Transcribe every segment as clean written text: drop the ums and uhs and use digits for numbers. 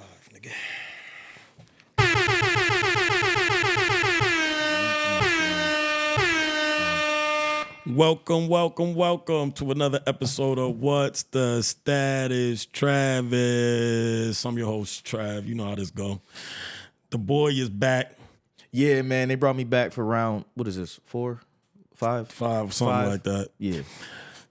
live, nigga. Welcome to another episode of What's the Status, Travis. I'm your host, Trav. You know how this go. The boy is back. Yeah, man, they brought me back for round, what is this, 4, 5? Something like that. Yeah.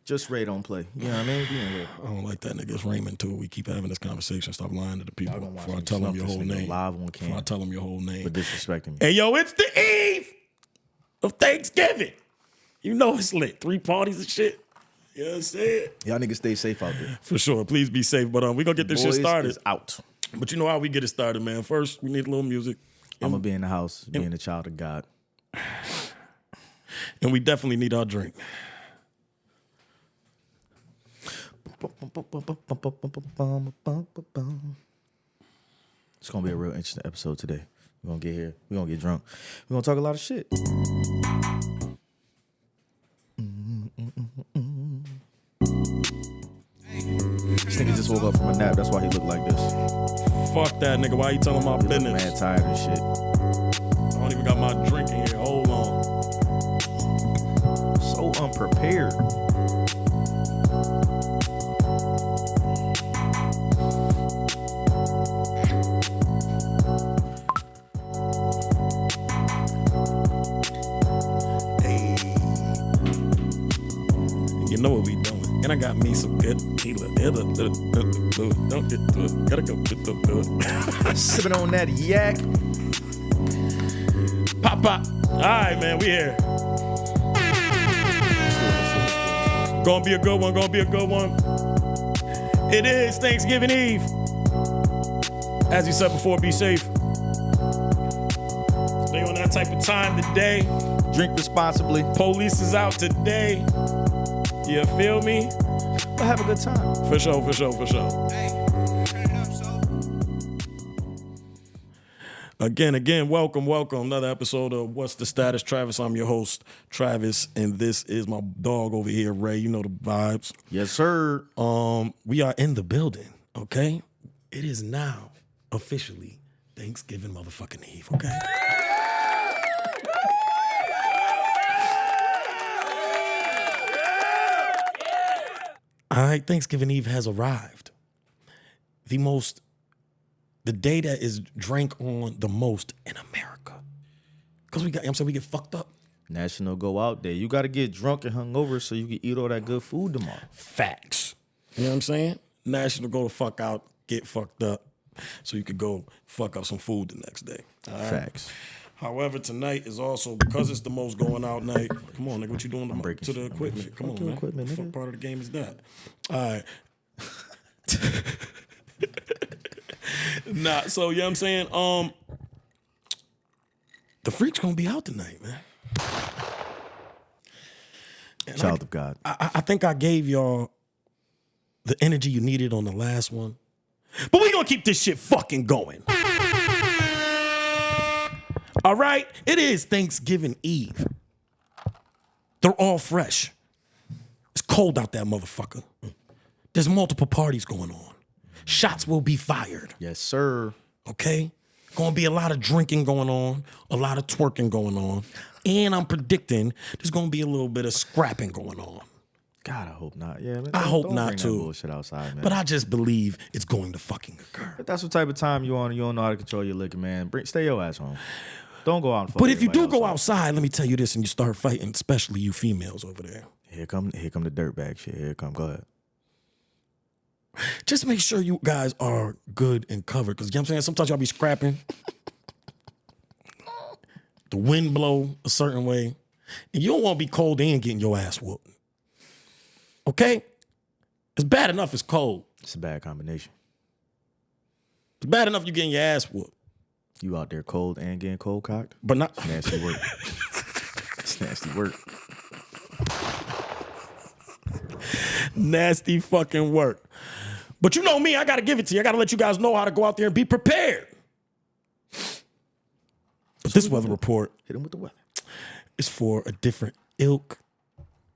Just Ray don't play. You know what I mean? I don't like that nigga. It's Raymond too. We keep having this conversation. Stop lying to the people before I tell them your whole name. Live on cam. Before I tell them your whole name. For disrespecting me. Hey, yo, it's the eve of Thanksgiving. You know it's lit. 3 parties and shit. You know what I'm saying? Y'all niggas stay safe out there. For sure. Please be safe. But we going to get this shit started. Is out. But you know how we get it started, man. First, we need a little music. I'm going to be in the house, being a child of God. And we definitely need our drink. It's going to be a real interesting episode today. We're going to get here. We're going to get drunk. We're going to talk a lot of shit. This nigga just woke up from a nap. That's why he looked like this. Fuck that nigga. Why you telling my business? Man, tired and shit. I don't even got my drink in here. Hold on. So unprepared. Hey. You know what we doing. And I got me some good tequila. Don't get to it. Gotta go get to it. Sipping on that yak. Pop. All right, man. We here. Gonna be a good one. It is Thanksgiving Eve. As you said before, be safe. Stay on that type of time today. Drink responsibly. Police is out today. You feel me? But have a good time. For sure. Hey, turn it up, so. Again, welcome. Another episode of What's the Status, Travis. I'm your host, Travis, and this is my dog over here, Ray. You know the vibes. Yes, sir. We are in the building, okay? It is now officially Thanksgiving motherfucking Eve, okay? All right, Thanksgiving Eve has arrived. The day that is drank on the most in America. Because we get fucked up. National Go Out Day. You got to get drunk and hungover so you can eat all that good food tomorrow. Facts. You know what I'm saying? National Go the fuck out, get fucked up, so you could go fuck up some food the next day. All right? Facts. However, tonight is also, because it's the most going out night. Come on, nigga, what you doing to the equipment? Come on, man. Equipment, What nigga. part of the game is that? All right. Nah, so, you know what I'm saying? The Freak's gonna be out tonight, man. And Child of God. I think I gave y'all the energy you needed on the last one. But we gonna keep this shit fucking going. All right? It is Thanksgiving Eve. They're all fresh. It's cold out that motherfucker. There's multiple parties going on. Shots will be fired. Yes, sir. Okay? Gonna be a lot of drinking going on, a lot of twerking going on, and I'm predicting there's gonna be a little bit of scrapping going on. God, I hope not. Yeah, man. I hope don't not bring too. That bullshit outside, man. But I just believe it's going to fucking occur. But that's what type of time you on. You don't know how to control your liquor, man. Stay your ass home. Don't go out and fuck But if you do everybody go outside. outside, let me tell you this, and you start fighting, especially you females over there. Here come the dirtbag shit. Here it come. Go ahead. Just make sure you guys are good and covered. Because you know what I'm saying? Sometimes y'all be scrapping. The wind blow a certain way. And you don't want to be cold and getting your ass whooped. Okay? It's bad enough it's cold. It's a bad combination. It's bad enough you getting your ass whooped. You out there cold and getting cold cocked? But not... It's nasty work. It's nasty work. Nasty fucking work. But you know me, I got to give it to you. I got to let you guys know how to go out there and be prepared. But this weather report Hit him with the weather. is for a different ilk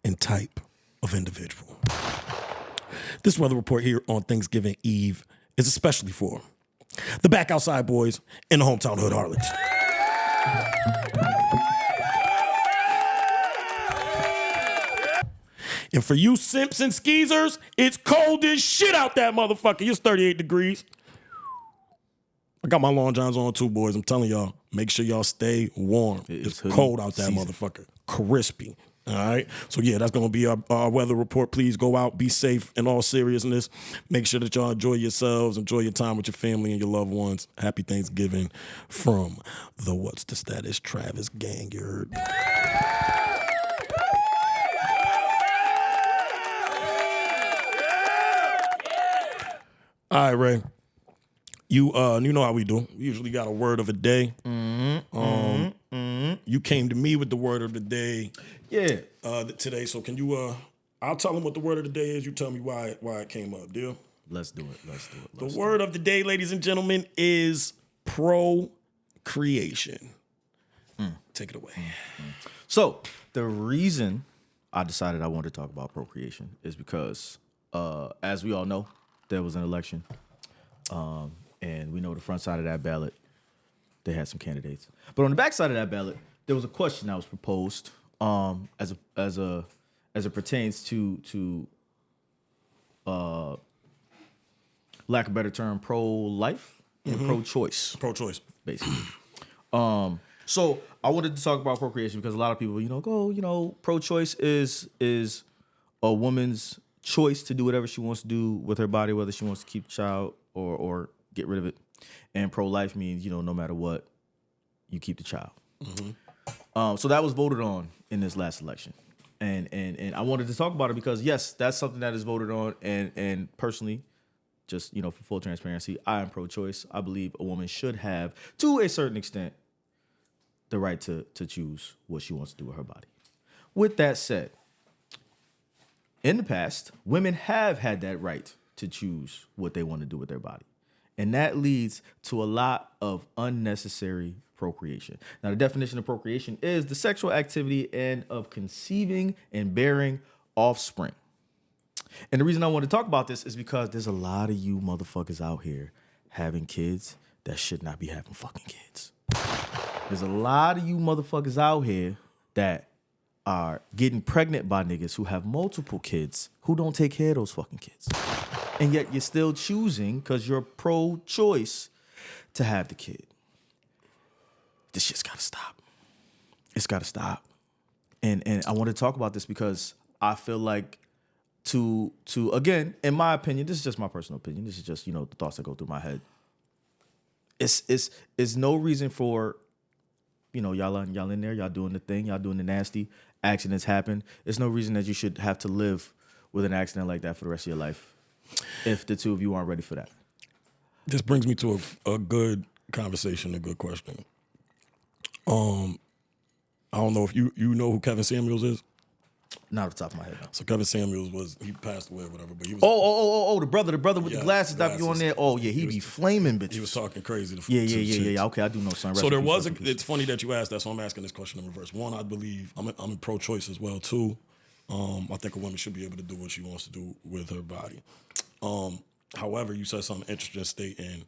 and type of individual. This weather report here on Thanksgiving Eve is especially for The Back Outside Boys and the Hometown Hood Harlots. And for you simps and skeezers, it's cold as shit out that motherfucker. It's 38 degrees. I got my long johns on too, boys. I'm telling y'all, make sure y'all stay warm. It's cold out that motherfucker. Crispy. All right. So yeah, that's gonna be our weather report. Please go out, be safe in all seriousness. Make sure that y'all enjoy yourselves, enjoy your time with your family and your loved ones. Happy Thanksgiving from the What's the Status Travis gang, you heard? All right, Ray. You know how we do. We usually got a word of a day. You came to me with the word of the day. Yeah. Today. So can you? I'll tell them what the word of the day is. You tell me why it came up. Deal. Let's do it. The word of the day, ladies and gentlemen, is procreation. Take it away. So the reason I decided I wanted to talk about procreation is because, as we all know, there was an election, and we know the front side of that ballot, they had some candidates. But on the back side of that ballot, there was a question that was proposed, as it pertains to lack of a better term, pro-life and pro-choice. Pro-choice, basically. So I wanted to talk about procreation because a lot of people, go, pro-choice is a woman's choice to do whatever she wants to do with her body, whether she wants to keep the child or get rid of it. And pro-life means, no matter what, you keep the child. So that was voted on in this last election. And I wanted to talk about it because, yes, that's something that is voted on. And personally, just, for full transparency, I am pro-choice. I believe a woman should have, to a certain extent, the right to choose what she wants to do with her body. With that said, in the past, women have had that right to choose what they want to do with their body. And that leads to a lot of unnecessary procreation. Now, the definition of procreation is the sexual activity and of conceiving and bearing offspring. And the reason I want to talk about this is because there's a lot of you motherfuckers out here having kids that should not be having fucking kids. There's a lot of you motherfuckers out here that are getting pregnant by niggas who have multiple kids who don't take care of those fucking kids. And yet you're still choosing, because you're pro-choice, to have the kid. This shit's gotta stop. It's gotta stop. And I want to talk about this because I feel like to again, in my opinion, this is just my personal opinion. This is just, the thoughts that go through my head. It's no reason for, y'all in there, y'all doing the thing, y'all doing the nasty, accidents happen. There's no reason that you should have to live with an accident like that for the rest of your life if the two of you aren't ready for that. This brings me to a good conversation, a good question. I don't know if you know who Kevin Samuels is. Not off the top of my head. No. So Kevin Samuels he passed away or whatever, but he was the brother with the glasses that be on there. Oh yeah, he be flaming bitches. He was talking crazy. Yeah. Okay, I do know something. So there was it's funny that you asked that, so I'm asking this question in reverse. One, I believe I'm pro-choice as well too. I think a woman should be able to do what she wants to do with her body. However, you said something interesting stating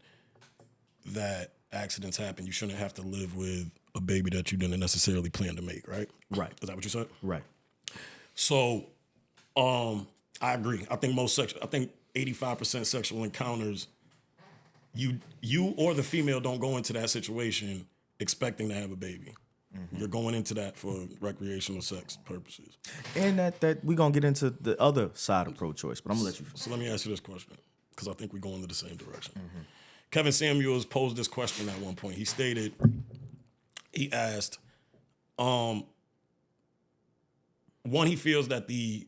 that accidents happen. You shouldn't have to live with a baby that you didn't necessarily plan to make, right? Right. Is that what you said? Right. So, I agree. I think 85% sexual encounters, you or the female don't go into that situation expecting to have a baby. Mm-hmm. You're going into that for recreational sex purposes. And that we're going to get into the other side of pro-choice, but I'm going to let you finish. So let me ask you this question, because I think we're going in the same direction. Mm-hmm. Kevin Samuels posed this question at one point. He asked, one, he feels that he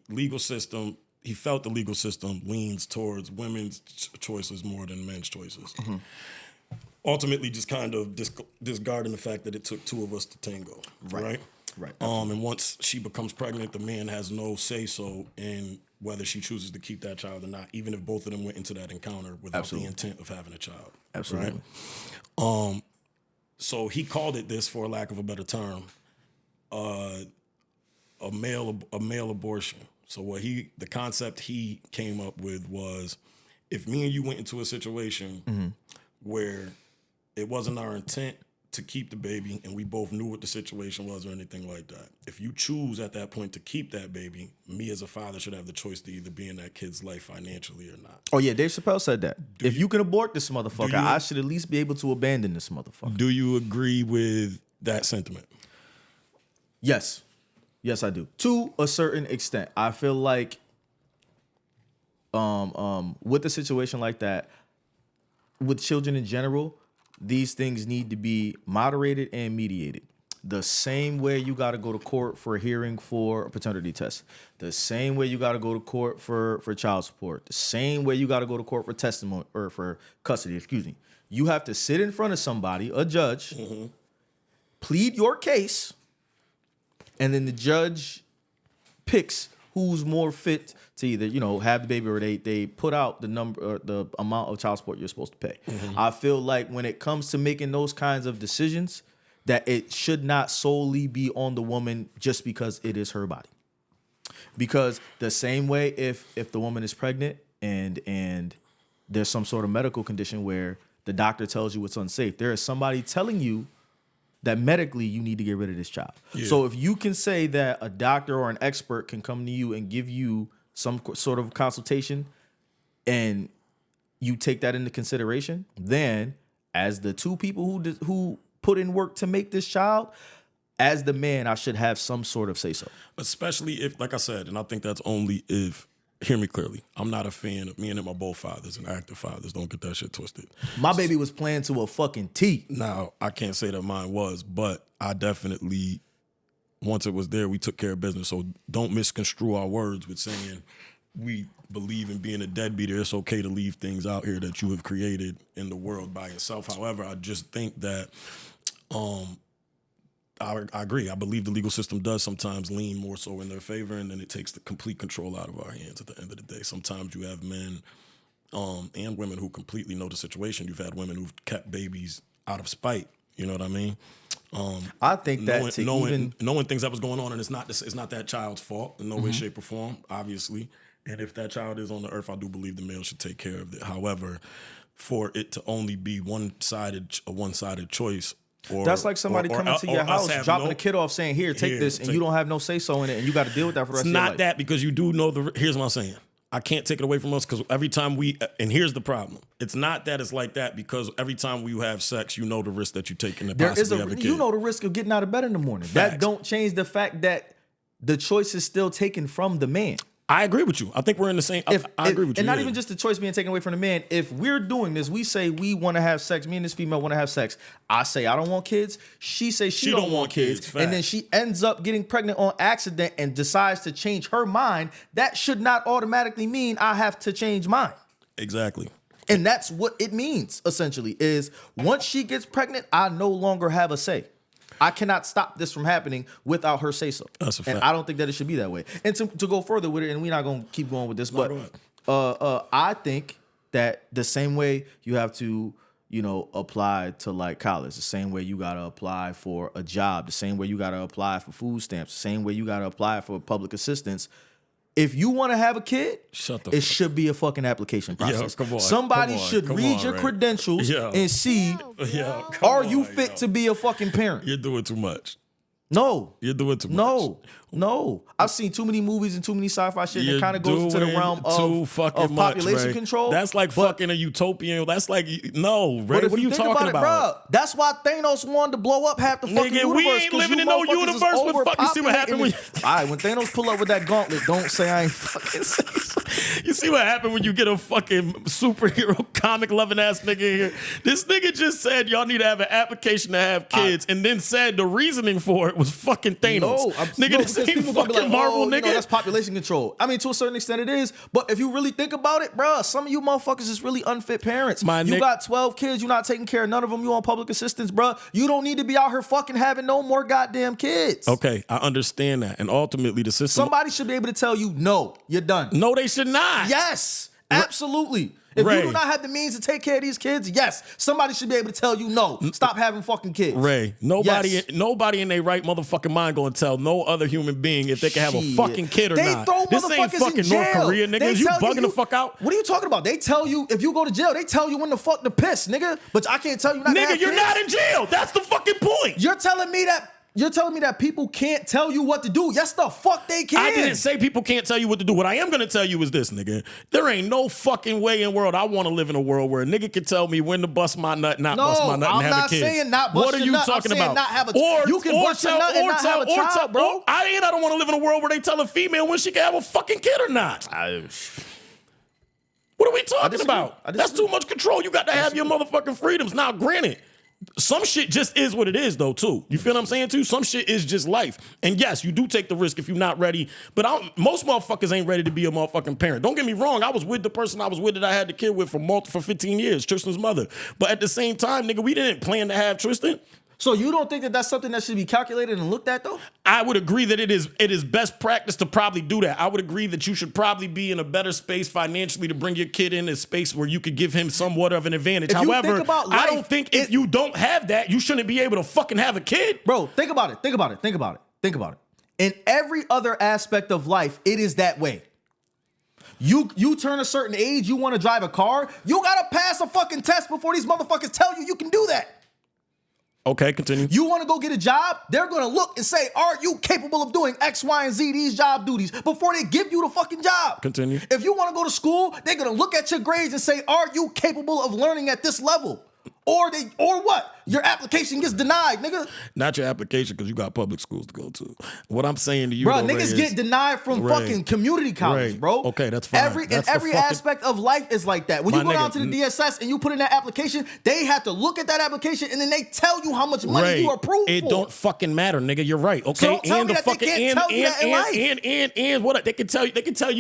felt the legal system leans towards women's choices more than men's choices. Mm-hmm. Ultimately, just kind of discarding the fact that it took two of us to tango, right? Right. And once she becomes pregnant, the man has no say-so in whether she chooses to keep that child or not, even if both of them went into that encounter without the intent of having a child. Absolutely. Right? So he called it this, for lack of a better term, a male abortion. So the concept he came up with was, if me and you went into a situation where it wasn't our intent to keep the baby and we both knew what the situation was or anything like that. If you choose at that point to keep that baby, me as a father should have the choice to either be in that kid's life financially or not. Oh, yeah, Dave Chappelle said that. If you can abort this motherfucker, I should at least be able to abandon this motherfucker. Do you agree with that sentiment? Yes. Yes, I do. To a certain extent. I feel like with a situation like that, with children in general, these things need to be moderated and mediated. The same way you got to go to court for a hearing for a paternity test. The same way you got to go to court for child support. The same way you got to go to court for testimony or for custody, excuse me. You have to sit in front of somebody, a judge, plead your case, and then the judge picks who's more fit to either, have the baby or they put out the number or the amount of child support you're supposed to pay. I feel like when it comes to making those kinds of decisions, that it should not solely be on the woman just because it is her body. Because the same way if the woman is pregnant and there's some sort of medical condition where the doctor tells you it's unsafe, there is somebody telling you that medically you need to get rid of this child. Yeah. So if you can say that a doctor or an expert can come to you and give you some sort of consultation and you take that into consideration, then as the two people who put in work to make this child, as the man, I should have some sort of say-so. Especially if, like I said, and I think that's only if, hear me clearly, I'm not a fan of, me and him are both fathers and active fathers. Don't get that shit twisted. My baby was playing to a fucking T. Now, I can't say that mine was, but I definitely, once it was there, we took care of business. So don't misconstrue our words with saying we believe in being a deadbeater. It's okay to leave things out here that you have created in the world by yourself. However, I just think that I agree. I believe the legal system does sometimes lean more so in their favor, and then it takes the complete control out of our hands at the end of the day. Sometimes you have men and women who completely know the situation. You've had women who've kept babies out of spite. You know what I mean? I think that knowing things that was going on, and it's not that child's fault in no way, shape, or form, obviously. And if that child is on the earth, I do believe the male should take care of it. However, for it to only be a one-sided choice. That's like somebody coming to your house, dropping a kid off, saying, "Here, take this," and you don't have no say-so in it, and you got to deal with that for the rest of your life. It's not that, because you do know here's what I'm saying. I can't take it away from us, because every time and here's the problem. It's not that it's like that, because every time you have sex, you know the risk that you take in the possibly have a kid. You know the risk of getting out of bed in the morning. Facts. That don't change the fact that the choice is still taken from the man. I agree with you. I think we're in the same. I agree with you. And not even just the choice being taken away from the man. If we're doing this, we say we want to have sex. Me and this female want to have sex. I say I don't want kids. She says she don't want kids. And then she ends up getting pregnant on accident and decides to change her mind. That should not automatically mean I have to change mine. Exactly. And that's what it means, essentially, is once she gets pregnant, I no longer have a say. I cannot stop this from happening without her say so. That's a fact. And I don't think that it should be that way. And to go further with it, and we're not going to keep going with this, but I think that the same way you have to, apply to like college, the same way you got to apply for a job, the same way you got to apply for food stamps, the same way you got to apply for public assistance. If you want to have a kid, it should be a fucking application process. Yo, Somebody should read your credentials and see, are you fit to be a fucking parent? You're doing too much. No. You're doing too much. No. I've seen too many movies and too many sci-fi shit that kind of goes into the realm of population control. That's like fucking a utopian. That's like, no, Ray. What are you talking about? Bro, that's why Thanos wanted to blow up half the fucking universe. We ain't living in no universe. What fuck? You see what happened when all right, when Thanos pull up with that gauntlet, don't say I ain't fucking say. You see what happened when you get a fucking superhero comic loving ass nigga in here? This nigga just said y'all need to have an application to have kids, and then said the reasoning for it was fucking Thanos. Nigga, this ain't fucking Marvel, nigga. That's population control. I mean, to a certain extent it is, but if you really think about it, bro, some of you motherfuckers is really unfit parents. You got 12 kids, you're not taking care of none of them, you on public assistance, bro. You don't need to be out here fucking having no more goddamn kids. Okay, I understand that. And ultimately the system... Somebody should be able to tell you, no, you're done. No, they should not. Yes, absolutely. If Ray. you do not have the means to take care of these kids, yes, somebody should be able to tell you no. Stop having fucking kids. Ray, nobody in their right motherfucking mind gonna tell no other human being if they can have a fucking kid or they not. Throw This ain't motherfuckers fucking in jail. North Korea, nigga. Is you bugging the fuck out? What are you talking about? They tell you if you go to jail, they tell you when the fuck to piss, nigga. But I can't tell you not to have Nigga, you're kids. not in jail. That's the fucking point. You're telling me that people can't tell you what to do. Yes, the fuck they can. I didn't say people can't tell you what to do. What I am gonna tell you is this, nigga. There ain't no fucking way in the world I want to live in a world where a nigga can tell me when to bust my nut, not bust my nut, and have a kid. I'm not saying not bust What are your you nut. talking I'm saying about? not have a you can bust your nut and not have a child, bro. I don't want to live in a world where they tell a female when she can have a fucking kid or not. What are we talking about? That's too much control. You got to have your motherfucking freedoms. Now, granted, some shit just is what it is, though, too. You feel what I'm saying, too? Some shit is just life. And yes, you do take the risk if you're not ready. But most motherfuckers ain't ready to be a motherfucking parent. Don't get me wrong. I was with the person I was with that I had the kid with for 15 years, Tristan's mother. But at the same time, nigga, we didn't plan to have Tristan. So you don't think that that's something that should be calculated and looked at, though? I would agree that it is best practice to probably do that. I would agree that you should probably be in a better space financially to bring your kid in a space where you could give him somewhat of an advantage. However, I don't think if you don't have that, you shouldn't be able to fucking have a kid. Bro, think about it. In every other aspect of life, it is that way. You turn a certain age, you want to drive a car, you gotta pass a fucking test before these motherfuckers tell you can do that. Okay, continue. You want to go get a job? They're going to look and say, are you capable of doing X, Y, and Z, these job duties, before they give you the fucking job? Continue. If you want to go to school, they're going to look at your grades and say, are you capable of learning at this level? Or what? Your application gets denied, nigga. Not your application, because you got public schools to go to. What I'm saying to you, bro, though, niggas Ray, get denied from fucking community college, bro. Okay, that's fine. Every aspect of life is like that. When you go down to the DSS and you put in that application, they have to look at that application and then they tell you how much money you approved for. It don't fucking matter, nigga. You're right. Okay, So don't tell me that they can't tell you that in life. And what they can tell you,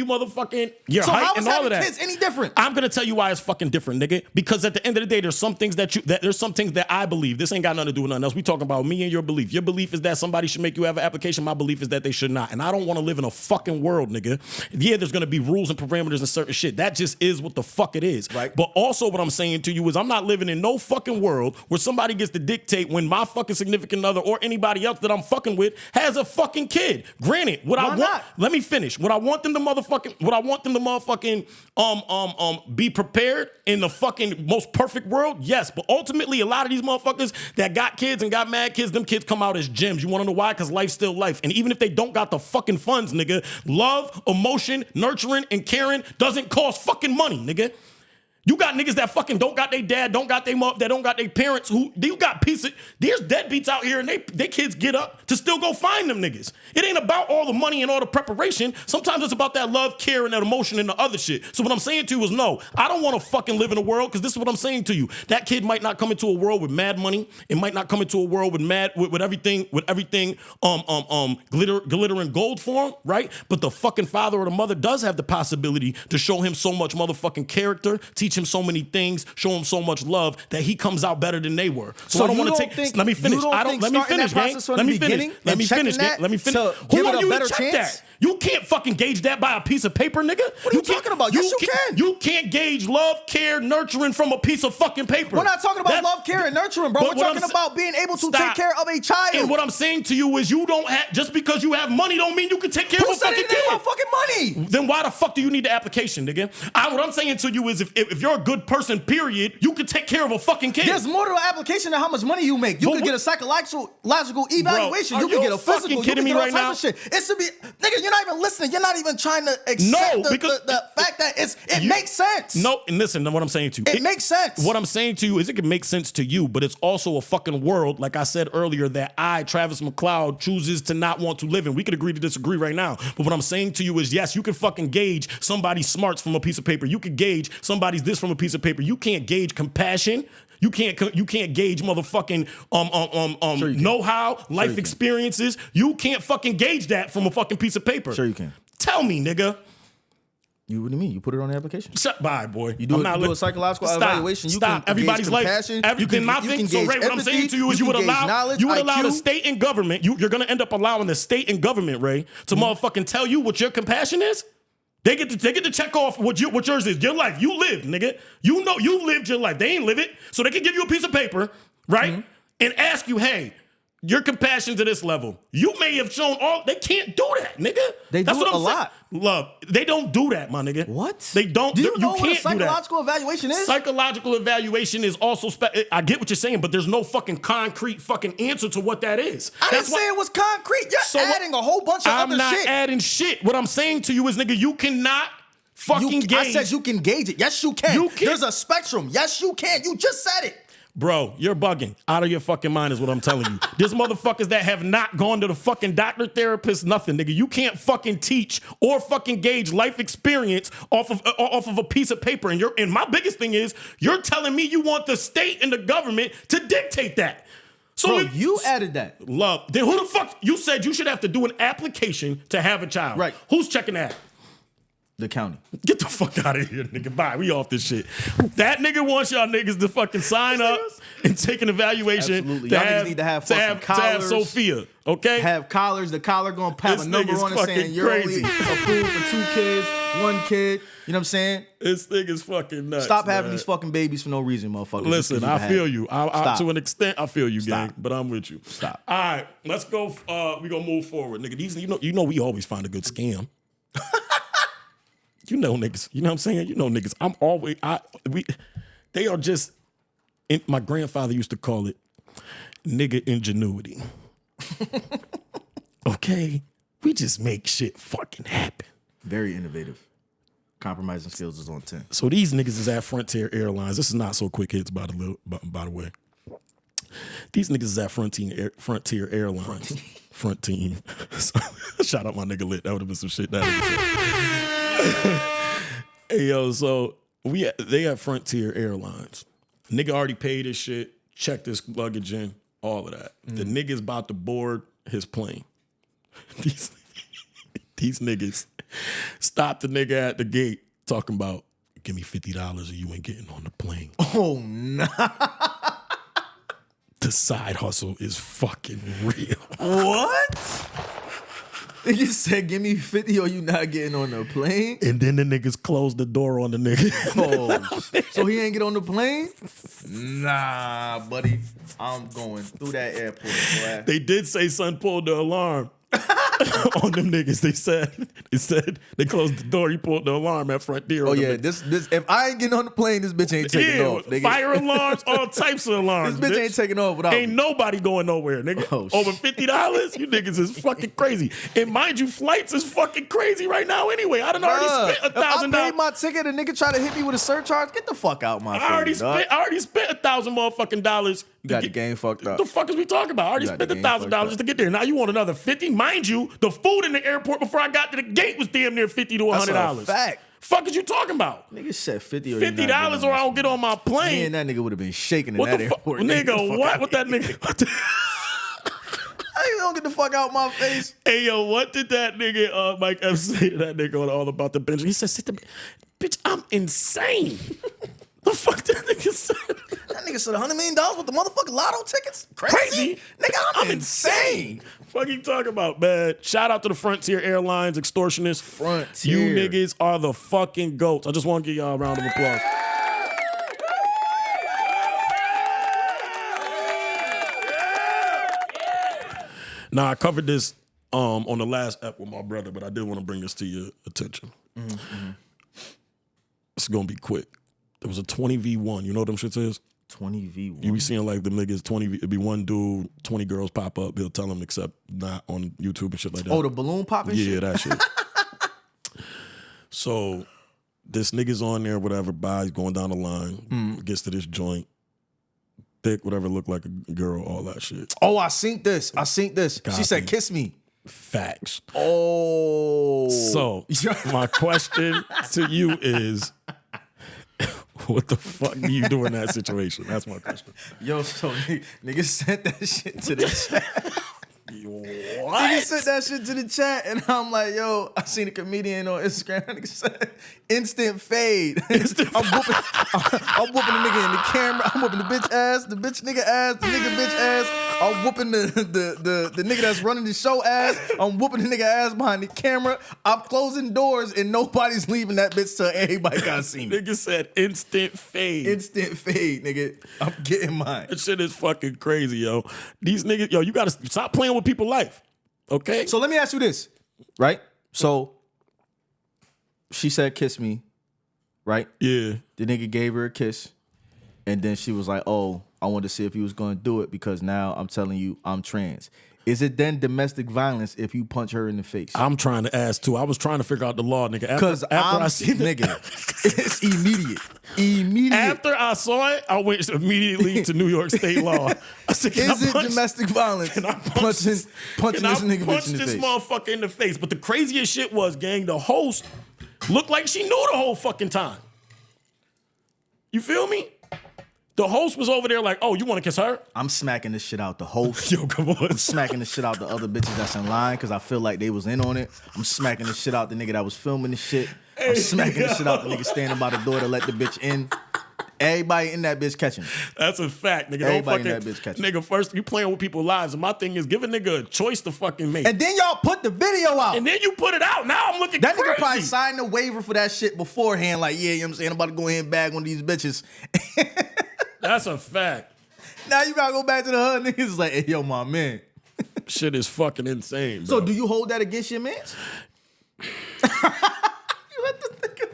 motherfucking your height and all of that. So how is having kids any different? I'm gonna tell you why it's fucking different, nigga. Because at the end of the day, there's some things that I believe. This ain't got nothing to do with nothing else. We talking about me and your belief. Your belief is that somebody should make you have an application. My belief is that they should not. And I don't want to live in a fucking world, nigga. Yeah, there's gonna be rules and parameters and certain shit. That just is what the fuck it is. Right. But also what I'm saying to you is I'm not living in no fucking world where somebody gets to dictate when my fucking significant other or anybody else that I'm fucking with has a fucking kid. Granted, let me finish. What I want them to motherfucking be prepared in the fucking most perfect world, yes. But ultimately, a lot of these motherfuckers that got kids and got mad kids, them kids come out as gems. You want to know why? Because life's still life. And even if they don't got the fucking funds, nigga, love, emotion, nurturing, and caring doesn't cost fucking money, nigga. You got niggas that fucking don't got their dad, don't got their mom, that don't got their parents. You got there's deadbeats out here and they kids get up to still go find them niggas. It ain't about all the money and all the preparation. Sometimes it's about that love, care, and that emotion and the other shit. So what I'm saying to you is no, I don't want to fucking live in a world, because this is what I'm saying to you. That kid might not come into a world with mad money. It might not come into a world with everything glitter and gold for him, right? But the fucking father or the mother does have the possibility to show him so much motherfucking character, teach him so many things, show him so much love that he comes out better than they were. So I don't want to take. Let me finish. Let me finish, gang. Let me finish. Let me finish. Who are you to check that? You can't fucking gauge that by a piece of paper, nigga. What are you talking about? Yes, you can. You can't gauge love, care, nurturing from a piece of fucking paper. We're not talking about love, care, and nurturing, bro. We're talking about being able to take care of a child. And what I'm saying to you is you don't have, just because you have money don't mean you can take care of a fucking kid. About fucking money? Then why the fuck do you need the application, nigga? What I'm saying to you is if you're a good person, period, you can take care of a fucking kid. There's more to an application than how much money you make. You could get a psychological evaluation. Bro, you could get a physical. You kidding me right now? Shit. It should be, nigga. You're not even listening. You're not even trying to accept the fact that it makes sense. No, and listen, what I'm saying to you, it makes sense. What I'm saying to you is it can make sense to you, but it's also a fucking world, like I said earlier, that Travis McCloud, chooses to not want to live in. We could agree to disagree right now, but what I'm saying to you is, yes, you can fucking gauge somebody's smarts from a piece of paper. You can gauge somebody's this from a piece of paper. You can't gauge compassion. You can't gauge motherfucking know-how, life experiences. You can't fucking gauge that from a fucking piece of paper. Sure you can. Tell me, nigga. What do you mean? You put it on the application? Shut by, boy. You do a psychological evaluation. Stop. Everybody's like everything. Nothing. So, Ray, what I'm saying to you is you would allow the state and government. You're gonna end up allowing the state and government, Ray, to motherfucking tell you what your compassion is. They get to check off what yours is. Your life. You lived, nigga. You know you lived your life. They ain't live it. So they can give you a piece of paper, right? And ask you, hey, your compassion to this level. You may have shown all. They can't do that, nigga. They do it a lot. Love, they don't do that, my nigga. What? They don't. Do you know what a can't psychological evaluation is? Psychological evaluation is also. I get what you're saying, but there's no fucking concrete fucking answer to what that is. I didn't say it was concrete. You're adding a whole bunch of other shit. I'm not adding shit. What I'm saying to you is, nigga, you cannot fucking gauge. I said you can gauge it. Yes, you can. There's a spectrum. Yes, you can. You just said it. Bro, you're bugging. Out of your fucking mind is what I'm telling you. There's motherfuckers that have not gone to the fucking doctor, therapist, nothing, nigga. You can't fucking teach or fucking gauge life experience off of a piece of paper. And my biggest thing is, you're telling me you want the state and the government to dictate that. So bro, you added that. Love. Then who the fuck? You said you should have to do an application to have a child. Right. Who's checking that? The county. Get the fuck out of here, nigga. Bye. We off this shit. That nigga wants y'all niggas to fucking sign up and take an evaluation. Absolutely. Y'all niggas need to have fucking collars. To have Sophia, okay? Have collars. The collar gonna have a number on it saying you're only approved for 2 kids, 1 kid. You know what I'm saying? This thing is fucking nuts. Stop having these fucking babies for no reason, motherfucker. Listen, I feel you. I to an extent, I feel you, gang. But I'm with you. Stop. All right, let's go. We gonna move forward, nigga. These, you know, we always find a good scam. You know niggas, you know what I'm saying? You know niggas. They are just, my grandfather used to call it nigga ingenuity. Okay? We just make shit fucking happen. Very innovative. Compromising skills is on 10. So these niggas is at Frontier Airlines. This is not so quick hits, by the way. These niggas is at Frontier Airlines. Front team. Shout out my nigga Lit. That would have been some shit that Hey yo, so they have Frontier Airlines. Nigga already paid his shit, checked his luggage in, all of that. The nigga's about to board his plane. These niggas stopped the nigga at the gate talking about, give me $50 or you ain't getting on the plane. Oh no. The side hustle is fucking real. What? You said, give me 50 or you not getting on the plane? And then the niggas closed the door on the nigga. Oh, so he ain't get on the plane? Nah, buddy. I'm going through that airport, boy. They did say son pulled the alarm on them niggas. They said they closed the door. He pulled the alarm at Frontier. Oh yeah, this if I ain't getting on the plane, this bitch ain't taking off. Nigga. Fire alarms, all types of alarms. This bitch ain't taking off without Ain't nobody going nowhere, nigga. Oh, over $50, you niggas is fucking crazy. And mind you, flights is fucking crazy right now anyway. I done already spent $1,000. I paid my ticket. A nigga try to hit me with a surcharge. Get the fuck out my face. I already spent $1,000 motherfucking dollars. You got the game fucked up. The fuck is we talking about? I already spent $1,000 to get there. Now you want another $50? Mind you, the food in the airport before I got to the gate was damn near $50 to $100. That's a fact. Fuck is you talking about? Nigga said $50 or I don't get on my plane. Me and that nigga would have been shaking in what that the airport. Nigga, what? What that nigga? I don't get the fuck out my face. Hey yo, what did that nigga Mike F say to that nigga on All About the Bench? He said, "Sit the bitch, I'm insane." The fuck that nigga said? That nigga said $100 million with the motherfucking lotto tickets? Crazy? Nigga, I'm insane. Fuck you talking about, man? Shout out to the Frontier Airlines extortionists. Frontier. You niggas are the fucking goats. I just want to give y'all a round of applause. Now, I covered this on the last ep with my brother, but I did want to bring this to your attention. Mm-hmm. It's going to be quick. There was a 20v1. You know what them shits is? 20v1. You be seeing like them niggas, it'd be one dude, 20 girls pop up. He'll tell them except not on YouTube and shit like that. Oh, the balloon popping shit? Yeah, that shit. So this nigga's on there, whatever, buys, going down the line, gets to this joint. Thick, whatever, look like a girl, all that shit. Oh, I seen this. Copy. She said, kiss me. Facts. Oh. So my question to you is, what the fuck do you do in that situation? That's my question. Yo, so niggas sent that shit to the chat. What? Nigga sent that shit to the chat, and I'm like, yo, I seen a comedian on Instagram. Nigga said, instant fade. I'm whooping the nigga in the camera. I'm whooping the bitch ass, the bitch nigga ass, the nigga bitch ass. I'm whooping the nigga that's running the show ass. I'm whooping the nigga ass behind the camera. I'm closing doors, and nobody's leaving that bitch till everybody gotta see me. Nigga said instant fade. Instant fade, nigga. I'm getting mine. That shit is fucking crazy, yo. These niggas, yo, you gotta stop playing with people's life. Okay? So let me ask you this, right? So she said, kiss me, right? Yeah. The nigga gave her a kiss, and then she was like, oh, I wanted to see if he was going to do it because now I'm telling you I'm trans. Is it then domestic violence if you punch her in the face? I'm trying to ask too. I was trying to figure out the law, nigga. Because after I see the nigga, it's immediate. Immediate. After I saw it, I went immediately to New York State law. I said, Is it domestic violence? Can I punching this nigga bitch in the face? Motherfucker in the face. But the craziest shit was, gang, the host looked like she knew the whole fucking time. You feel me? The host was over there like, oh, you want to kiss her? I'm smacking this shit out the host. Yo, come on. I'm smacking the shit out the other bitches that's in line because I feel like they was in on it. I'm smacking the shit out the nigga that was filming the shit. I'm smacking the shit out the nigga standing by the door to let the bitch in. Everybody in that bitch catching. That's a fact, nigga. Everybody in that bitch catching. Nigga, first, you playing with people's lives. And my thing is, give a nigga a choice to fucking make. And then y'all put the video out. And then you put it out. Now I'm looking that crazy. Nigga probably signed a waiver for that shit beforehand. Like, yeah, you know what I'm saying? I'm about to go ahead and bag one of these bitches. That's a fact. Now you gotta go back to the hood. Niggas is like, hey, yo, my man. Shit is fucking insane, bro. So do you hold that against your mans? You let this nigga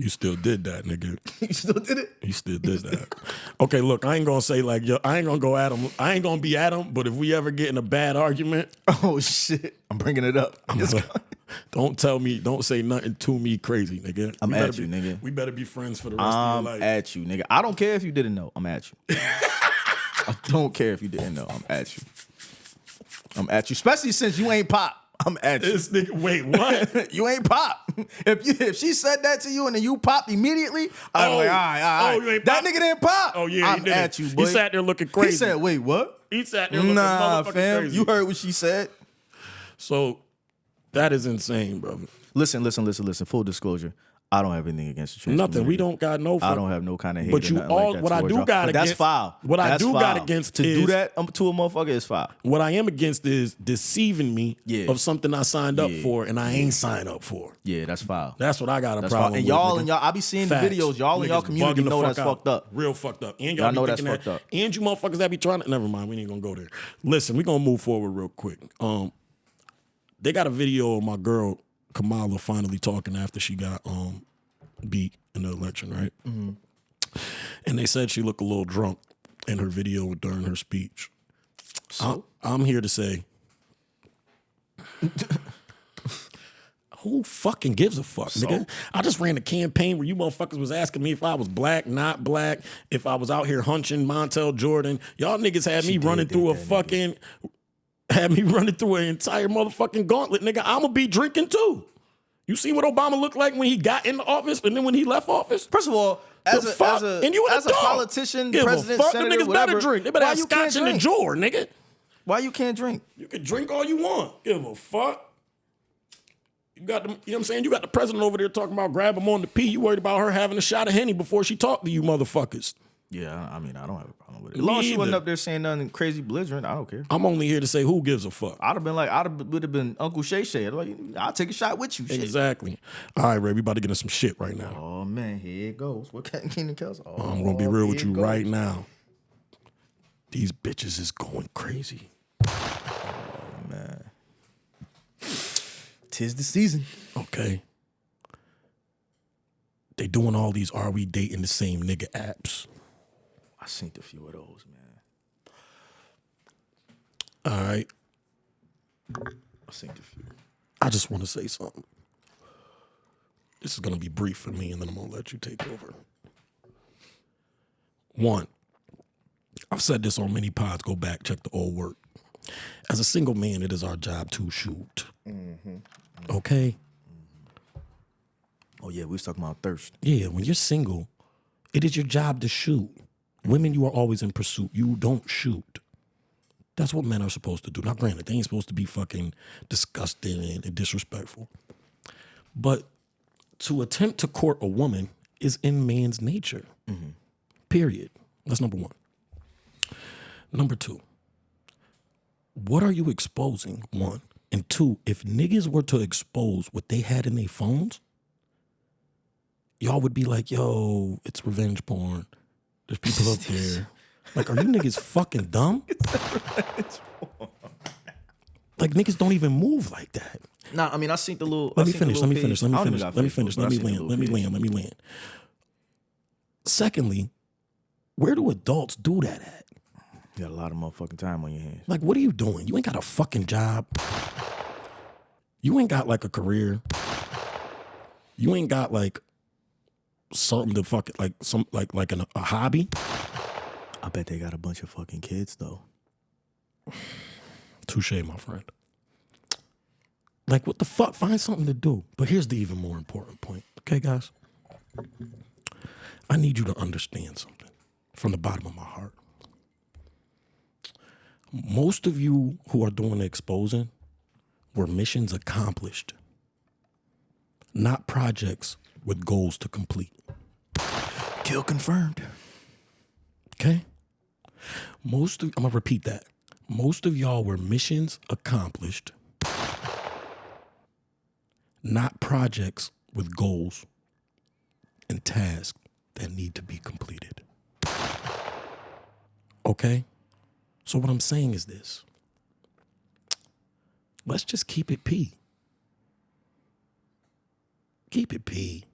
You still did that, nigga. You still did it? You still did that. Okay, look, I ain't gonna say like, yo, I ain't gonna go at him. I ain't gonna be at him, but if we ever get in a bad argument. Oh, shit. I'm bringing it up. Don't say nothing to me crazy, nigga. I'm at you, nigga. We better be friends for the rest of your life. I'm at you, nigga. I don't care if you didn't know. I'm at you. I don't care if you didn't know. I'm at you. I'm at you. Especially since you ain't pop. I'm at you. This nigga, wait, what? You ain't pop. If she said that to you and then you popped immediately, I'm like, all right. Oh, you ain't that pop? nigga didn't pop. Oh, yeah, I'm at you, boy. He sat there looking crazy. He said, wait, what? He sat there looking motherfucking fam. crazy. You heard what she said? So, that is insane, brother. Listen. Full disclosure. I don't have anything against the trans Nothing. community. We don't got no. I don't have no kind of hate. But you all. Like what I do got against. That's foul. What I do got against to do that to a motherfucker is foul. What I am against is deceiving me of something I signed up for and I ain't signed up for. Yeah, that's foul. That's what I got a That's problem foul. with. And y'all, I be seeing the Facts. videos. Y'all in y'all Niggas community bugging the know that's fuck out. fucked up. Real fucked up. And Y'all be know that's thinking fucked up. And you motherfuckers that be trying to. Never mind. We ain't gonna go there. Listen, we gonna move forward real quick. They got a video of my girl Kamala finally talking after she got beat in the election, right? Mm-hmm. And they said she looked a little drunk in her video during her speech. So I'm here to say, who fucking gives a fuck, nigga? I just ran a campaign where you motherfuckers was asking me if I was black, not black, if I was out here hunching Montel Jordan. Y'all niggas had me running through had me running through an entire motherfucking gauntlet, nigga. I'ma be drinking too. You see what Obama looked like when he got in the office and then when he left office? First of all, as a politician, president, senator, the niggas whatever, better drink. They better have scotch in the drawer, nigga. Why you can't drink? You can drink all you want. Give a fuck. You got the, you know what I'm saying? You got the president over there talking about grab him on the pee. You worried about her having a shot of Henny before she talked to you motherfuckers. Yeah, I mean, I don't have a problem with it. As long as she wasn't up there saying nothing crazy belligerent, I don't care. I'm only here to say who gives a fuck. Would have been Uncle Shay Shay. Like, I'll take a shot with you. Shit. Exactly. All right, Ray, we about to get in some shit right now. Oh, man, here it goes. What Keenan Kells? I'm going to be real with you right now. These bitches is going crazy. Oh, man. 'Tis the season. Okay. They doing all these are we dating the same nigga apps. I seen a few of those, man. All right. I seen a few. I just want to say something. This is going to be brief for me, and then I'm going to let you take over. One, I've said this on many pods. Go back, check the old work. As a single man, it is our job to shoot. Mm-hmm. Okay? Oh, yeah, we was talking about thirst. Yeah, when you're single, it is your job to shoot. Women, you are always in pursuit. You don't shoot. That's what men are supposed to do. Now, granted, they ain't supposed to be fucking disgusting and disrespectful. But to attempt to court a woman is in man's nature. Period. That's number one. Number two, what are you exposing? One. And two, if niggas were to expose what they had in their phones, y'all would be like, yo, it's revenge porn. There's people up there. Like, are you niggas fucking dumb? Like, niggas don't even move like that. Nah, I mean, I seen the little. Let me finish. Let me land. Secondly, where do adults do that at? You got a lot of motherfucking time on your hands. Like, what are you doing? You ain't got a fucking job. You ain't got like a career. You ain't got like something to fucking like a hobby. I bet they got a bunch of fucking kids though. Touche, my friend. Like, what the fuck? Find something to do. But here's the even more important point. Okay, guys? I need you to understand something from the bottom of my heart. Most of you who are doing the exposing were missions accomplished, not projects with goals to complete. Kill confirmed. Okay? I'm going to repeat that. Most of y'all were missions accomplished, not projects with goals and tasks that need to be completed. Okay? So what I'm saying is this. Let's just keep it P. Keep it P.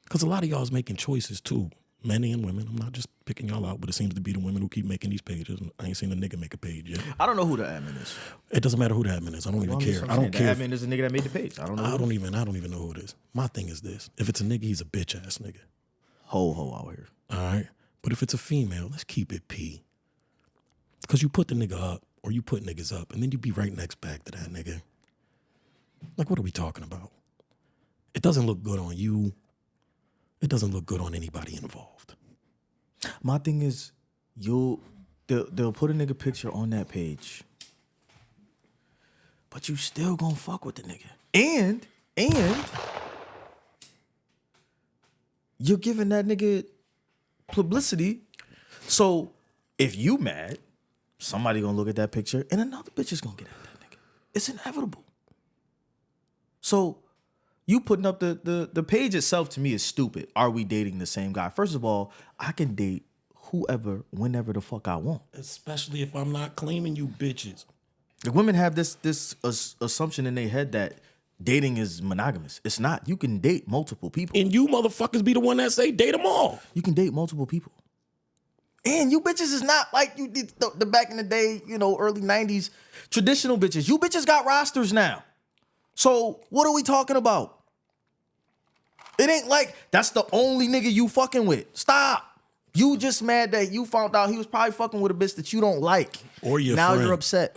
Because a lot of y'all is making choices too. Men and women. I'm not just picking y'all out, but it seems to be the women who keep making these pages. I ain't seen a nigga make a page yet. I don't know who the admin is. It doesn't matter who the admin is. I don't even care. I don't care. The admin is the nigga that made the page. I don't know. I don't even know who it is. My thing is this. If it's a nigga, he's a bitch ass nigga. Ho out here. All right? But if it's a female, let's keep it P. Because you put the nigga up, or you put niggas up, and then you be right next back to that nigga. Like, what are we talking about? It doesn't look good on you. It doesn't look good on anybody involved. My thing is, they'll put a nigga picture on that page, but you still gonna fuck with the nigga. And you're giving that nigga publicity. So if you mad, somebody gonna look at that picture and another bitch is gonna get at that nigga. It's inevitable. So you putting up the page itself to me is stupid. Are we dating the same guy? First of all, I can date whoever, whenever the fuck I want. Especially if I'm not claiming you bitches. The women have this assumption in their head that dating is monogamous. It's not. You can date multiple people. And you motherfuckers be the one that say date them all. You can date multiple people. And you bitches is not like you did the back in the day, early 90s, traditional bitches. You bitches got rosters now. So what are we talking about? It ain't like that's the only nigga you fucking with. Stop. You just mad that you found out he was probably fucking with a bitch that you don't like. Or your now friend. You're upset.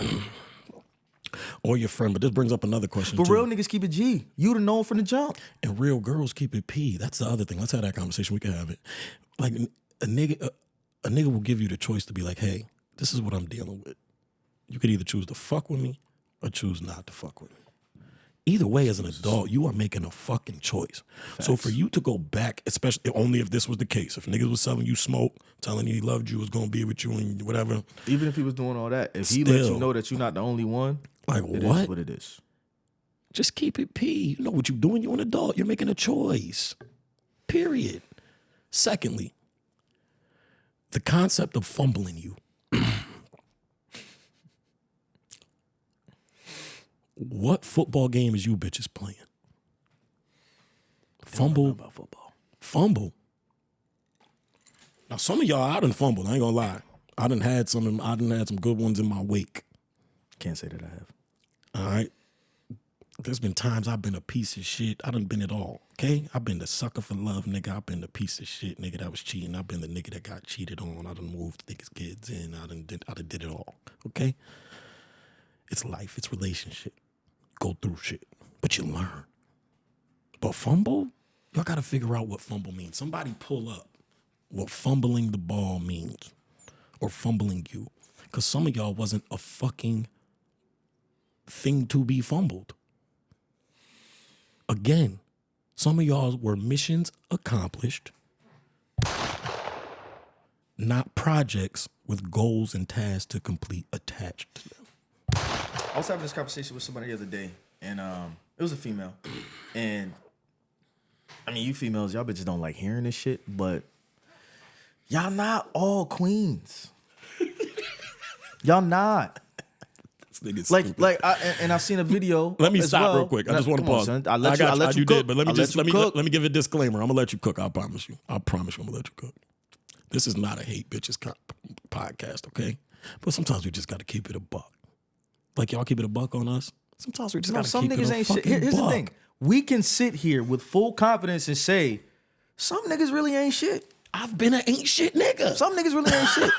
Or your friend. But this brings up another question But too. real niggas keep it G. You'd have known from the jump. And real girls keep it P. That's the other thing. Let's have that conversation. We can have it. Like a nigga will give you the choice to be like, hey, this is what I'm dealing with. You could either choose to fuck with me or choose not to fuck with me. Either way, as an adult, you are making a fucking choice. Facts. So for you to go back, especially only if this was the case, if niggas was selling you smoke, telling you he loved you, was going to be with you and whatever. Even if he was doing all that, if he lets you know that you're not the only one, like it what? Is what it is. Just keep it P. You know what you're doing. You're an adult. You're making a choice. Period. Secondly, the concept of fumbling you. What football game is you bitches playing? Fumble. About football. Fumble. Now some of y'all, I done fumbled. I ain't gonna lie. I done had some good ones in my wake. Can't say that I have. All right. There's been times I've been a piece of shit. I done been it all. Okay? I've been the sucker for love, nigga. I've been the piece of shit, nigga, that was cheating. I've been the nigga that got cheated on. I done moved niggas' kids in. I done did it all. Okay? It's life. It's relationship. Go through shit. But you learn. But fumble? Y'all got to figure out what fumble means. Somebody pull up what fumbling the ball means or fumbling you. Because some of y'all wasn't a fucking thing to be fumbled. Again, some of y'all were missions accomplished, not projects with goals and tasks to complete attached to them. I was having this conversation with somebody the other day, and it was a female. And I mean, you females, y'all bitches don't like hearing this shit, but y'all not all queens. Y'all not. Like, I've seen a video. Let me as stop well. real quick. I just want to pause. I let you cook. But let me let me give a disclaimer. I'm gonna let you cook. I promise you. I'm gonna let you cook. This is not a hate bitches podcast, okay? But sometimes we just got to keep it a buck. Like y'all keep it a buck on us. Sometimes we just got to keep it a fucking buck. Here's the thing. We can sit here with full confidence and say, some niggas really ain't shit. I've been an ain't shit nigga. Some niggas really ain't shit.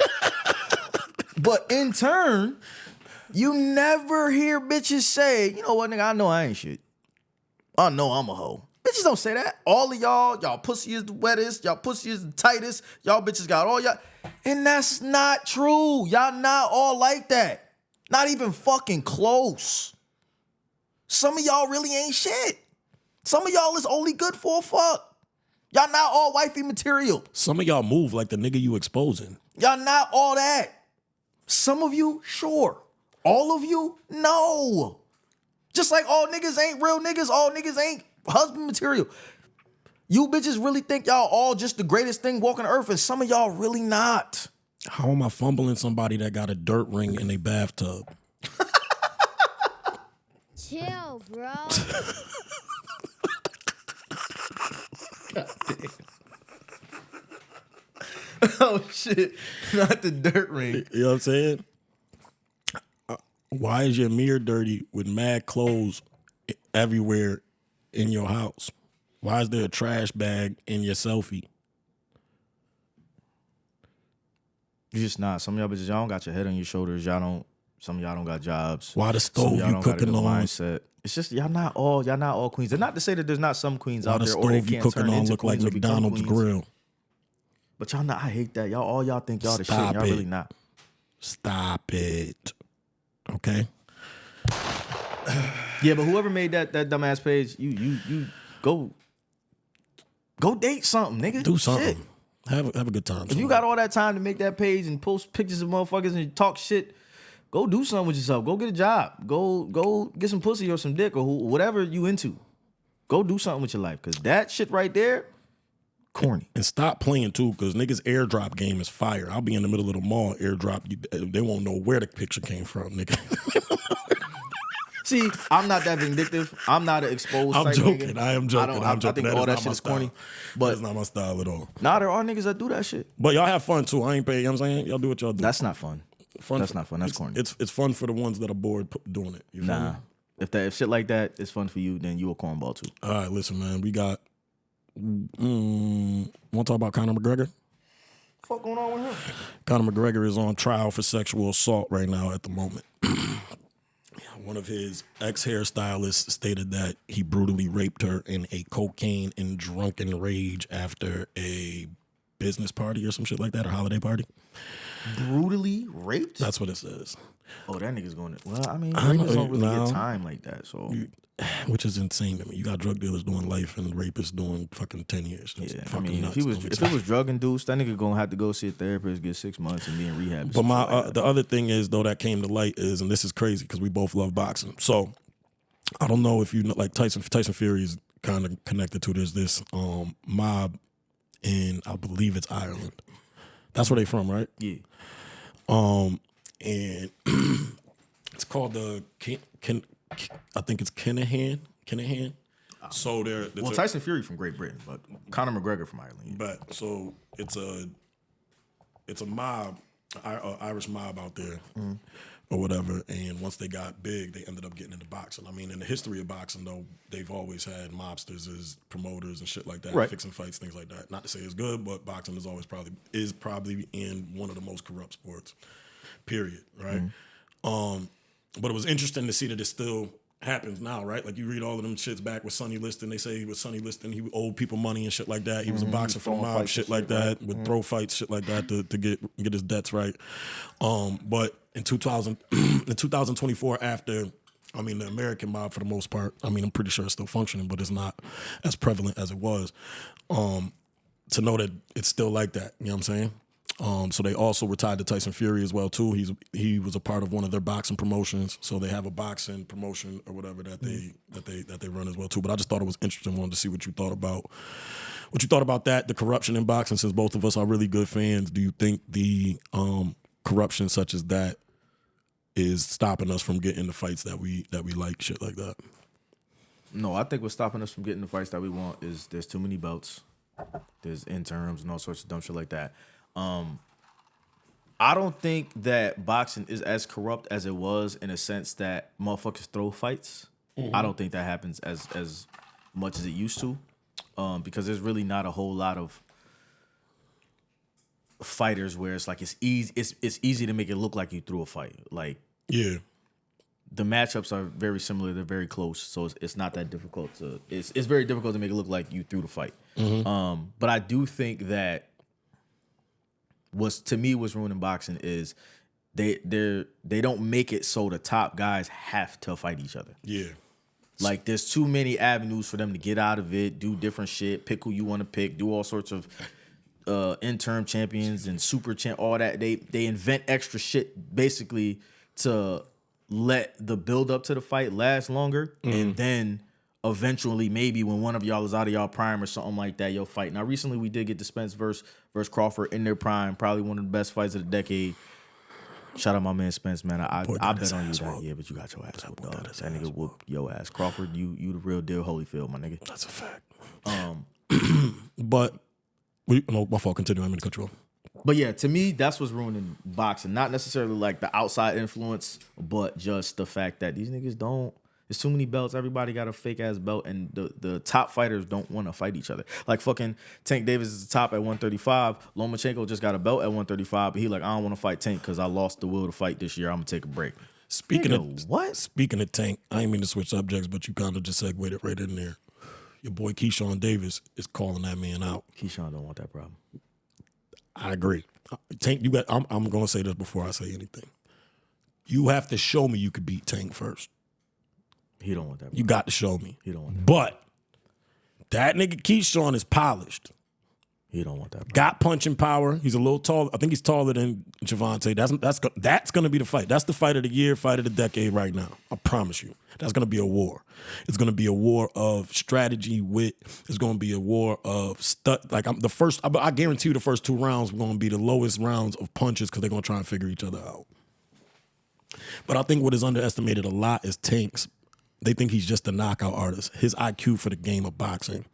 But in turn, you never hear bitches say, you know what, nigga, I know I ain't shit. I know I'm a hoe. Bitches don't say that. All of y'all pussy is the wettest, y'all pussy is the tightest, y'all bitches got all y'all. And that's not true. Y'all not all like that. Not even fucking close. Some of y'all really ain't shit. Some of y'all is only good for a fuck. Y'all not all wifey material. Some of y'all move like the nigga you exposing. Y'all not all that. Some of you, sure. All of you, no. Just like all niggas ain't real niggas, all niggas ain't husband material. You bitches really think y'all all just the greatest thing walking the earth, and some of y'all really not. How am I fumbling somebody that got a dirt ring in a bathtub? Chill, bro. God damn. Oh shit, not the dirt ring. You know what I'm saying? Why is your mirror dirty with mad clothes everywhere in your house? Why is there a trash bag in your selfie? You just not. Some of y'all bitches, y'all don't got your head on your shoulders. Some of y'all don't got jobs. Why the stove you cooking on? Mindset. It's just y'all not all queens. And not to say that there's not some queens out Why the there or they stove you can't cooking turn on into look like queens or become McDonald's queens. grill? But y'all not. I hate that. All y'all think y'all the shit. Stop Y'all it. really not. Stop it. Okay. Yeah, but whoever made that dumbass page, you go date something, nigga. Do something. Shit. Have a good time. If you got all that time to make that page and post pictures of motherfuckers and talk shit, go do something with yourself. Go get a job. Go get some pussy or some dick or whatever you into. Go do something with your life, because that shit right there, corny. And stop playing too, because niggas' airdrop game is fire. I'll be in the middle of the mall, airdrop. They won't know where the picture came from, nigga. See, I'm not that vindictive. I'm not an exposed. I'm type joking. nigga. I am joking. I I'm joking. think all that shit is corny. But that's not my style at all. nah, there are niggas that do that shit. But y'all have fun too. I ain't paying. You know what I'm saying? Y'all do what y'all do. That's not fun. That's not fun. That's it's, corny. It's fun for the ones that are bored doing it. You feel Nah. me? If shit like that is fun for you, then you a cornball too. All right, listen, man. We got. Want to talk about Conor McGregor? What going on with him? Conor McGregor is on trial for sexual assault right now at the moment. One of his ex-hairstylists stated that he brutally raped her in a cocaine and drunken rage after a business party or some shit like that, or holiday party. Brutally raped? That's what it says. Oh, that nigga's going to... Well, I mean, I know, rapists don't really no. get time like that, so... Which is insane to me. You got drug dealers doing life and rapists doing fucking 10 years. It's Yeah, I fucking mean, nuts. if it was drug induced, that nigga gonna have to go see a therapist, get 6 months, and be in rehab. But my the other thing is, though, that came to light is, and this is crazy because we both love boxing. So I don't know if you know, like Tyson Fury is kind of connected to this mob in, I believe it's Ireland. That's where they from, right? Yeah. And it's called the I think it's Kinahan. So Well, Tyson Fury from Great Britain, but Conor McGregor from Ireland. Yeah. But so it's a mob, Irish mob out there, or whatever. And once they got big, they ended up getting into boxing. I mean, in the history of boxing, though, they've always had mobsters as promoters and shit like that, Right. fixing fights, things like that. Not to say it's good, but boxing is always probably in one of the most corrupt sports. Period. Right. But it was interesting to see that it's still happens now, right? Like you read all of them shits back with Sonny Liston. They say with Sonny Liston, he owed people money and shit like that. He was a boxer for the mob, shit like that, would throw fights, shit like that to get his debts right. But in 2024, after, I mean, the American mob for the most part, I mean, I'm pretty sure it's still functioning, but it's not as prevalent as it was. To know that it's still like that, you know what I'm saying? So they also were tied to Tyson Fury as well too. He was a part of one of their boxing promotions, so they have a boxing promotion or whatever that they run as well too. But I just thought it was interesting. Wanted to see what you thought about that, the corruption in boxing. Since both of us are really good fans, do you think the corruption such as that is stopping us from getting the fights that we like, shit like that? No, I think what's stopping us from getting the fights that we want is there's too many belts, there's interims and all sorts of dumb shit like that. I don't think that boxing is as corrupt as it was in a sense that motherfuckers throw fights. I don't think that happens as much as it used to, because there's really not a whole lot of fighters where it's like it's easy to make it look like you threw a fight. Like, yeah, the matchups are very similar. They're very close, so it's not that difficult to. It's very difficult to make it look like you threw the fight. But I do think that what's ruining boxing is they don't make it so the top guys have to fight each other. Yeah. Like, there's too many avenues for them to get out of it, do different shit, pick who you want to pick, do all sorts of interim champions and super champ, all that. They invent extra shit basically to let the build up to the fight last longer, and then eventually, maybe when one of y'all is out of y'all prime or something like that, you'll fight. Now, recently we did get the Spence versus Crawford in their prime, probably one of the best fights of the decade. Shout out my man Spence, man. I bet on you that. Yeah, but you got your ass whooped, dog. That nigga whooped your ass. Crawford, you the real deal Holyfield, my nigga. That's a fact. But my fault. Continue. I'm gonna cut you off. But yeah, to me, that's what's ruining boxing. Not necessarily like the outside influence, but just the fact that these niggas don't. There's too many belts. Everybody got a fake ass belt, and the top fighters don't want to fight each other. Like fucking Tank Davis is the top at 135. Lomachenko just got a belt at 135, but he like, I don't want to fight Tank because I lost the will to fight this year. I'm gonna take a break. Speaking of Tank, I ain't mean to switch subjects, but you kind of just segued it right in there. Your boy Keyshawn Davis is calling that man out. Keyshawn don't want that problem. I agree. Tank, you got. I'm gonna say this before I say anything. You have to show me you could beat Tank first. He don't want that. You got to show me. He don't want that. But that nigga Keyshawn is polished. He don't want that. Got punching power. He's a little tall. I think he's taller than Javante. That's going to be the fight. That's the fight of the year, fight of the decade right now. I promise you. That's going to be a war. It's going to be a war of strategy, wit. It's going to be a war of I guarantee you the first 2 rounds are going to be the lowest rounds of punches because they're going to try and figure each other out. But I think what is underestimated a lot is Tank's. They think he's just a knockout artist. His IQ for the game of boxing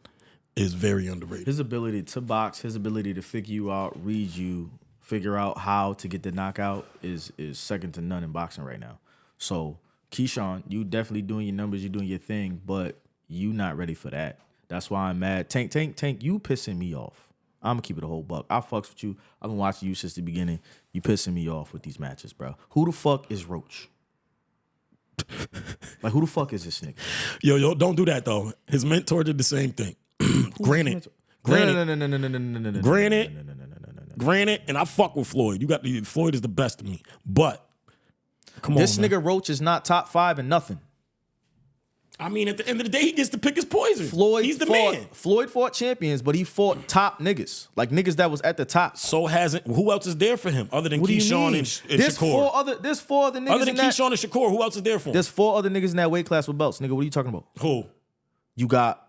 is very underrated. His ability to box, his ability to figure you out, read you, figure out how to get the knockout is second to none in boxing right now. So, Keyshawn, you definitely doing your numbers, you doing your thing, but you not ready for that. That's why I'm mad. Tank, you pissing me off. I'm going to keep it a whole buck. I fucks with you. I've been watching you since the beginning. You pissing me off with these matches, bro. Who the fuck is Roach? Like, who the fuck is this nigga? Yo, don't do that though. His mentor did the same thing. Granted, and I fuck with Floyd. Floyd is the best of me. But come on, this nigga Roach is not top 5 and nothing. I mean, at the end of the day, he gets to pick his poison. He's the man. Floyd fought champions, but he fought top niggas. Like niggas that was at the top. Who else is there for him other than Keyshawn and Shakur? There's 4 other niggas. Other than Keyshawn and Shakur, who else is there for him? There's 4 other niggas in that weight class with belts. Nigga, what are you talking about? Who? You got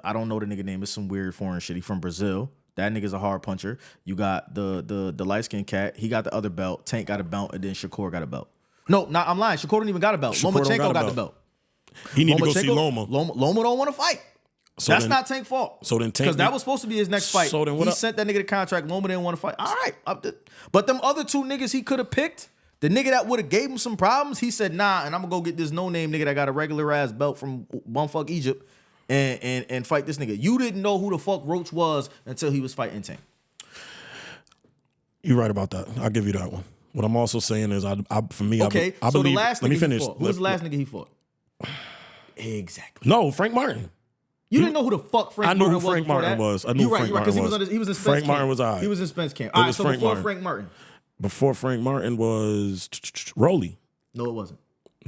I don't know the nigga name. It's some weird foreign shit. He from Brazil. That nigga's a hard puncher. You got the light skinned cat. He got the other belt. Tank got a belt, and then Shakur got a belt. No, I'm lying. Shakur didn't even got a belt. Lomachenko got the belt. He need to go see Loma. Loma don't want to fight. That's not Tank's fault. So then Tank, because that was supposed to be his next fight. So then he sent that nigga the contract. Loma didn't want to fight. All right, but them other 2 niggas he could have picked. The nigga that would have gave him some problems, he said nah, and I'm gonna go get this no name nigga that got a regular ass belt from bumfuck Egypt and fight this nigga. You didn't know who the fuck Roach was until he was fighting Tank. You're right about that. I'll give you that one. What I'm also saying is, I believe. The last nigga he fought. Who was the last nigga he fought? Exactly. No, Frank Martin. You didn't know who the fuck Frank Martin was. I knew who Frank Martin was. I knew You're right. Frank You're right. Because Martin he was in Spence Frank camp. Martin was all right. He was in Spence camp. It All right. was So Frank before Martin. Frank Martin. Before Frank Martin was Rolly. No, it wasn't.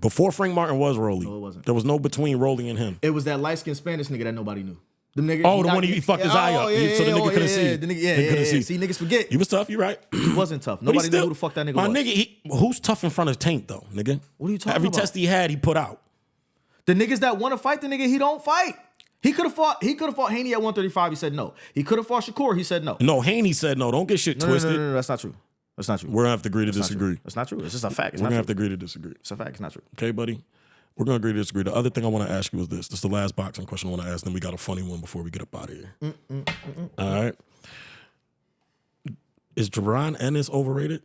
Before Frank Martin was Rolly. No, it wasn't. There was no between Rolly and him. It was that light skinned Spanish nigga that nobody knew. The nigga. Oh, the one he fucked his eye up. So the nigga couldn't see. The nigga, couldn't see. See, niggas forget. He was tough. You right. He wasn't tough. But he Nobody knew who the fuck that nigga my was. nigga, who's tough in front of Tank though, nigga? What are you talking Every about? test he had, he put out. The niggas that want to fight the nigga, he don't fight. He could have fought Haney at 135. He said no. He could have fought Shakur. He said no. No, Haney said no. Don't get shit twisted. No, that's not true. That's not true. We're gonna have to agree to That's not disagree. true. That's not true. It's just a fact. It's We're not gonna have true. to agree to disagree. It's a fact. It's not true. Okay, buddy? We're gonna agree to disagree. The other thing I want to ask you is this. This is the last boxing question I want to ask. Then we got a funny one before we get up out of here. All right. Is Jaron Ennis overrated?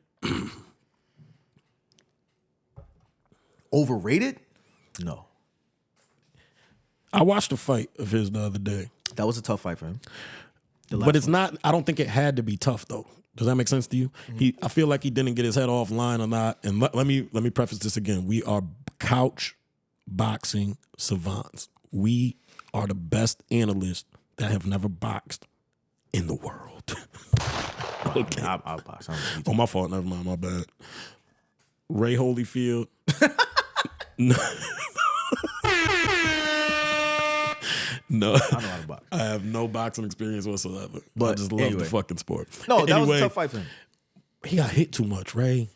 Overrated? No. I watched a fight of his the other day. That was a tough fight for him. But it's not, I don't think it had to be tough though. Does that make sense to you? I feel like he didn't get his head offline or not. And let me preface this again. We are couch boxing savants. We are the best analysts that have never boxed in the world. Okay. I'll box. Oh, my fault. Never mind. My bad. Ray Holyfield. No, I know how to box. I have no boxing experience whatsoever. But I just love the fucking sport. No, that was a tough fight for him. He got hit too much, Ray.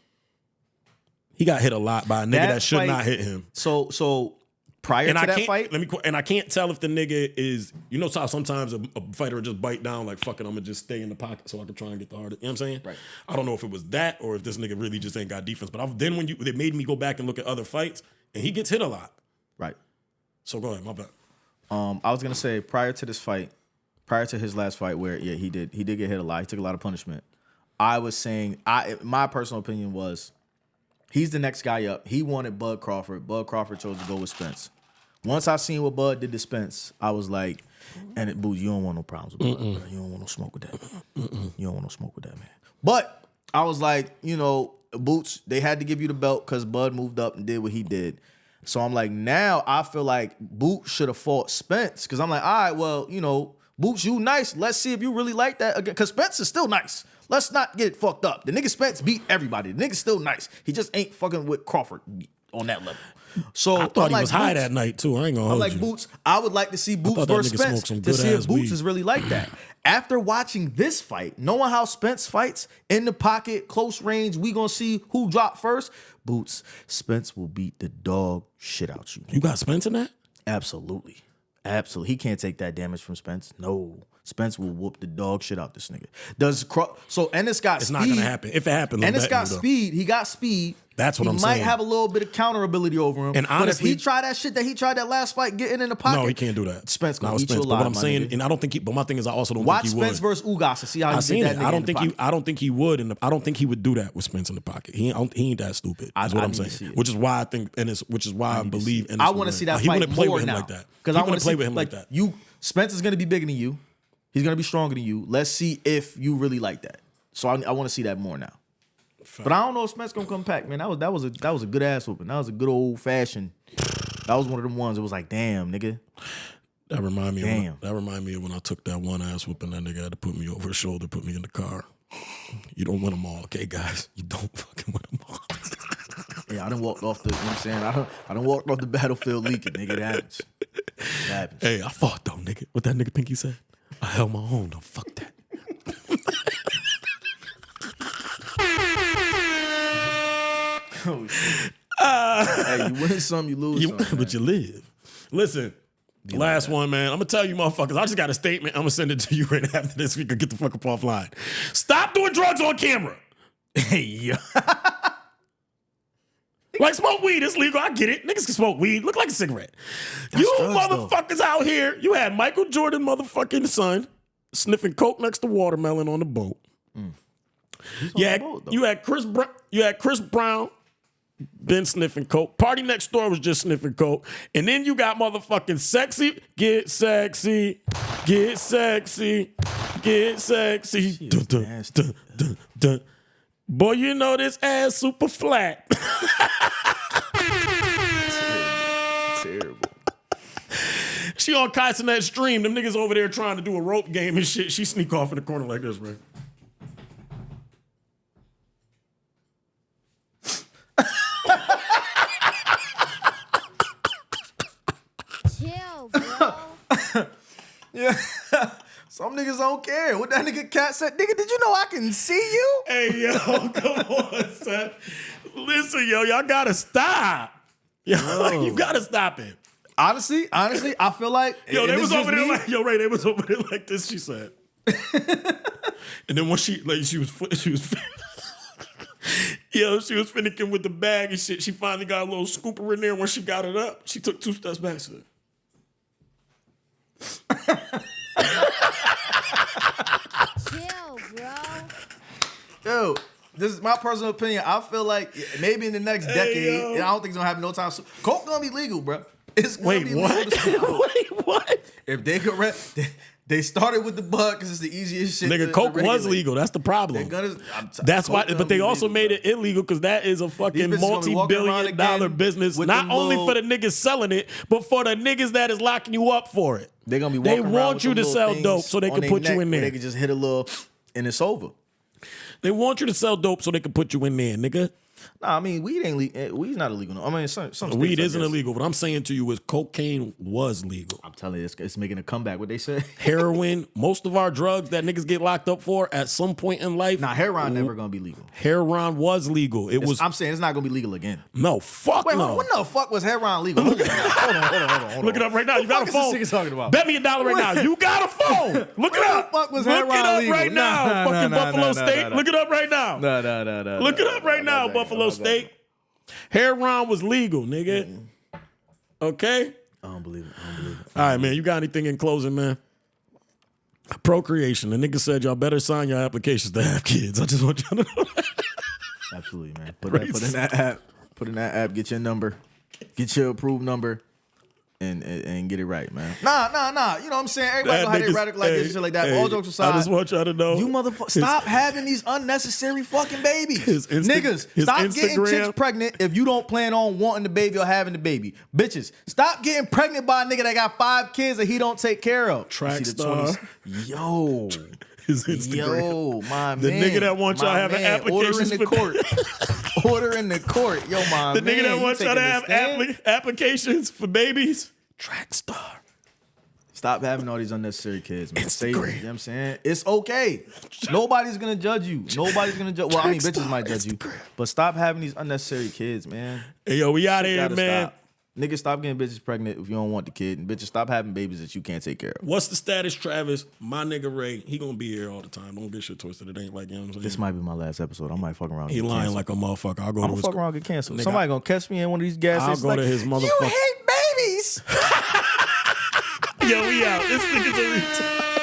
He got hit a lot by a nigga that should not hit him. So prior to that fight, I can't tell if the nigga is, you know, how sometimes a fighter will just bite down like, fuck it, I'm gonna just stay in the pocket so I can try and get the hardest. You know what I'm saying? Right. I don't know if it was that or if this nigga really just ain't got defense. But then they made me go back and look at other fights, and he gets hit a lot. right. So go ahead, my bad. I was gonna say prior to this fight, prior to his last fight, where he did get hit a lot. He took a lot of punishment. I was saying, my personal opinion was, he's the next guy up. He wanted Bud Crawford. Bud Crawford chose to go with Spence. Once I seen what Bud did to Spence, I was like, Boots, you don't want no problems with Bud, bro. You don't want no smoke with that. You don't want no smoke with that, man. But I was like, Boots, they had to give you the belt because Bud moved up and did what he did. So I'm like, now I feel like Boots should have fought Spence because I'm like, all right, well, Boots, you nice. Let's see if you really like that again. Because Spence is still nice. Let's not get fucked up. The nigga Spence beat everybody. The nigga's still nice. He just ain't fucking with Crawford on that level. So I thought I'm he like, was high Boots, that night too. I ain't gonna hold I'm like, you. Boots, I would like to see Boots thought that versus nigga Spence smoked some to see good-ass if Boots weed. is really like that. After watching this fight, knowing how Spence fights, in the pocket, close range, we gonna see who dropped first. Boots, Spence will beat the dog shit out you. You got Spence in that? Absolutely. Absolutely. He can't take that damage from Spence. No. Spence will whoop the dog shit out this nigga. Ennis got It's speed. not gonna happen. If it happens, Ennis got speed. He got speed. That's what I'm He saying. might have a little bit of counter ability over him. And but if he honestly- tried that shit that he tried that last fight, getting in the pocket. No, he can't do that. Spence gonna Not with eat you Spence. But alive, what I'm my saying, nigga. and I don't think but my thing is I also don't Watch think he would. Spence versus Ugas and see how I he seen did it. that nigga I don't in think the he. pocket. I don't think he would. I don't think he would do that with Spence in the pocket. He ain't that stupid. That's what I I'm need to saying. see it. Which is why I think, which is why I believe. Ennis I will want to win. see that He fight wouldn't play more with him now. like that. Because He I want wouldn't to play see with him like that. Spence is gonna be bigger than you. He's gonna be stronger than you. Let's see if you really like that. So I want to see that more now. But I don't know if Spence gonna come back, man. That was a good ass whooping. That was a good old fashioned. That was one of them ones. It was like, damn, nigga. That remind me. Damn. That remind me of when I took that one ass whooping. That nigga had to put me over his shoulder, put me in the car. You don't win them all, okay, guys? You don't fucking win them all. Yeah, I done walked off the. You know what I'm saying? I done walked off the battlefield leaking, nigga. It happens. It happens. Hey, I fought though, nigga. What that nigga Pinky said? I held my own. No, fuck that. Oh, shit. Hey, you win some, you lose some. But you live. Listen, last one, man. I'm gonna tell you, motherfuckers. I just got a statement. I'm gonna send it to you right after this. We can get the fuck up offline. Stop doing drugs on camera. Hey, yeah. Like smoke weed, it's legal. I get it. Niggas can smoke weed. Look like a cigarette. That's you drugs, motherfuckers out here. You had Michael Jordan motherfucking son sniffing coke next to watermelon on the boat. You had Chris Brown been sniffing coke. Party next door was just sniffing coke. And then you got motherfucking sexy. Get sexy. Get sexy. Get sexy. Dun, dun, dun, dun, dun. Boy, you know this ass super flat. Terrible. She on Kaisenet stream. Them niggas over there trying to do a rope game and shit. She sneak off in the corner like this, right? Chill, bro. Yeah. Some niggas don't care. What that nigga Cat said, nigga, did you know I can see you? Hey, yo, come on, son. Listen, yo, y'all gotta stop. Yo, you gotta stop it. Honestly, I feel like Yo, and they this was is over there me. like, yo, Ray, they was over there like this, she said. And then when she was yo, she was finicking with the bag and shit. She finally got a little scooper in there. When she got it up, she took 2 steps back. Said, Chill, bro. Yo, this is my personal opinion. I feel like maybe in the next decade, yo. and I don't think it's gonna happen no time soon. Coke gonna be legal, bro. It's gonna wait, be legal what? to smoke. Wait, what? If they could, they started with the bud because it's the easiest shit. Nigga, to Coke was regulate. legal. That's the problem. That's why, but they also made it illegal because that is a fucking bitches gonna be walking around multi-billion-dollar again business. with Not them only little- for the niggas selling it, but for the niggas that is locking you up for it. They're gonna be They walking around want with you them to little sell things dope so they on can their put you neck in where there. They can just hit a little, and it's over. They want you to sell dope so they can put you in there, nigga. Nah, I mean weed ain't weed's not illegal. No. I mean some states, Weed I isn't guess. illegal. What I'm saying to you is cocaine was legal. I'm telling you, it's making a comeback. What they say? Heroin, most of our drugs that niggas get locked up for at some point in life. Nah, heroin never gonna be legal. Heroin was legal. It was I'm saying it's not gonna be legal again. no fuck Wait, no. when the fuck was heroin legal? Hold on. Look it up right now. You got a What the fuck phone. is this nigga talking about? Bet me $1 right now. You got a phone. Look it When up. the fuck was Look heroin it up legal? right now. Fucking Buffalo State. Nah. Look it up right now. No. Look it up right now, Buffalo State. Heroin was legal, nigga. Okay? I don't believe it. All right, man. You got anything in closing, man? Procreation. The nigga said y'all better sign your applications to have kids. I just want y'all to know that. Absolutely, man. Put in that app. Put in that app. Get your number. Get your approved number. And get it right, man. Nah. You know what I'm saying? Everybody know how they radical like this and shit like that. All jokes aside. I just want y'all to know. You motherfucker, stop having these unnecessary fucking babies. Niggas, Niggas, stop getting chicks pregnant if you don't plan on wanting the baby or having the baby. Bitches, stop getting pregnant by a nigga that got 5 kids that he don't take care of. Track You see the star. 20s? Yo. His Instagram. Yo, my The man. nigga that want y'all my having man. applications Order in the for court. Order in the court. Yo, my The man. nigga that you want y'all to taking a have stand? applications for babies. Track star. Stop having all these unnecessary kids, man. Say, you know Instagram. what I'm saying? It's okay. Nobody's gonna judge you. Nobody's gonna judge. Well, I mean, Track bitches star, might judge you, Instagram. but stop having these unnecessary kids, man. Hey, yo, we out of here, Gotta man. stop. Niggas, stop getting bitches pregnant if you don't want the kid, and bitches, stop having babies that you can't take care of. What's the status, Travis? My nigga Ray, he gonna be here all the time. Don't get shit twisted. It ain't like, you know what I'm saying? This might be my last episode. I might fuck around. And He get lying canceled. like a motherfucker. I'll go I'm to gonna his fuck around and get canceled. Nigga, Somebody gonna catch me in one of these gas I'll stations. go like, to his You motherfucker- hate babies. Yo, we out. This nigga's a retard.